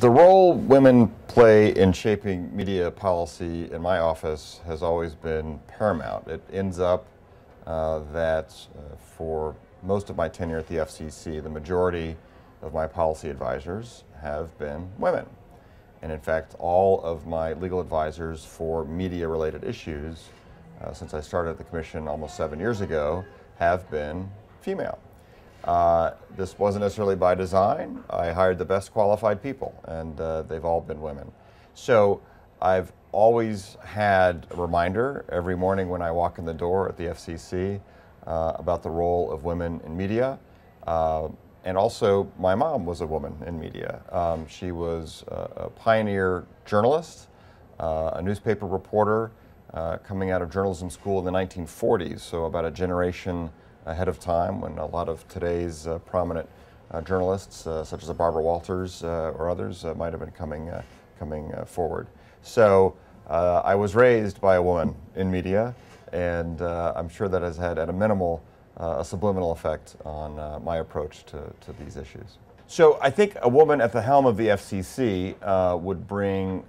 The role women play in shaping media policy in my office has always been paramount. It ends up that for most of my tenure at the FCC, the majority of my policy advisors have been women. And in fact, all of my legal advisors for media-related issues, since I started at the Commission almost 7 years ago, have been female. This wasn't necessarily by design. I hired the best qualified people, and they've all been women. So I've always had a reminder every morning when I walk in the door at the FCC about the role of women in media. And also, my mom was a woman in media. She was a pioneer journalist, a newspaper reporter, coming out of journalism school in the 1940s, so about a generation ahead of time when a lot of today's prominent journalists, such as Barbara Walters or others, might have been coming forward. So I was raised by a woman in media, and I'm sure that has had, at a minimal, a subliminal effect on my approach to these issues. So I think a woman at the helm of the FCC would bring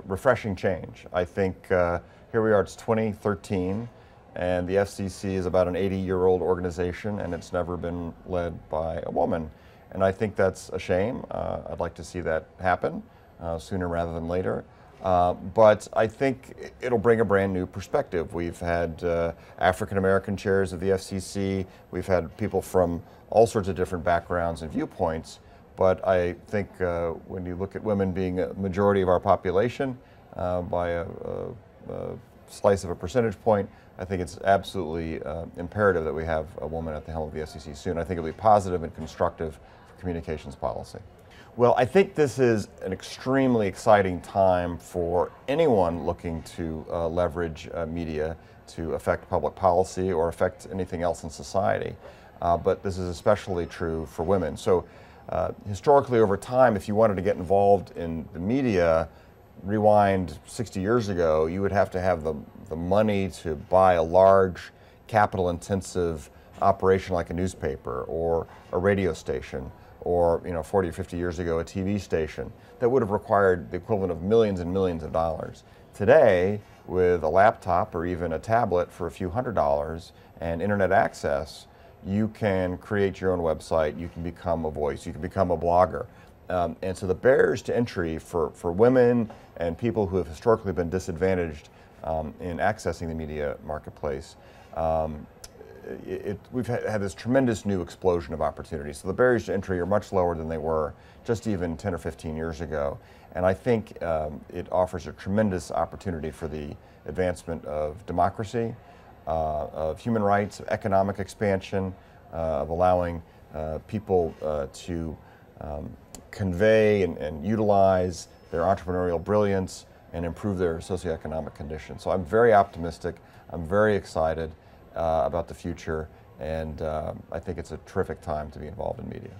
refreshing change. I think here we are, it's 2013, and the FCC is about an 80-year-old organization, and it's never been led by a woman. And I think that's a shame. I'd like to see that happen sooner rather than later. But I think it'll bring a brand new perspective. We've had African-American chairs of the FCC. We've had people from all sorts of different backgrounds and viewpoints. But I think when you look at women being a majority of our population by a slice of a percentage point, I think it's absolutely imperative that we have a woman at the helm of the FCC soon. I think it'll be positive and constructive for communications policy. Well, I think this is an extremely exciting time for anyone looking to leverage media to affect public policy or affect anything else in society. But this is especially true for women. So historically, over time, if you wanted to get involved in the media, rewind 60 years ago, you would have to have the money to buy a large, capital-intensive operation like a newspaper or a radio station, or 40 or 50 years ago, a TV station that would have required the equivalent of millions and millions of dollars. Today, with a laptop or even a tablet for a few $100s and internet access, you can create your own website, you can become a voice, you can become a blogger. And so the barriers to entry for women and people who have historically been disadvantaged in accessing the media marketplace, we've had this tremendous new explosion of opportunities. So the barriers to entry are much lower than they were just even 10 or 15 years ago. And I think it offers a tremendous opportunity for the advancement of democracy, of human rights, of economic expansion, of allowing people to convey and utilize their entrepreneurial brilliance and improve their socioeconomic conditions. So I'm very optimistic. I'm very excited about the future, and I think it's a terrific time to be involved in media.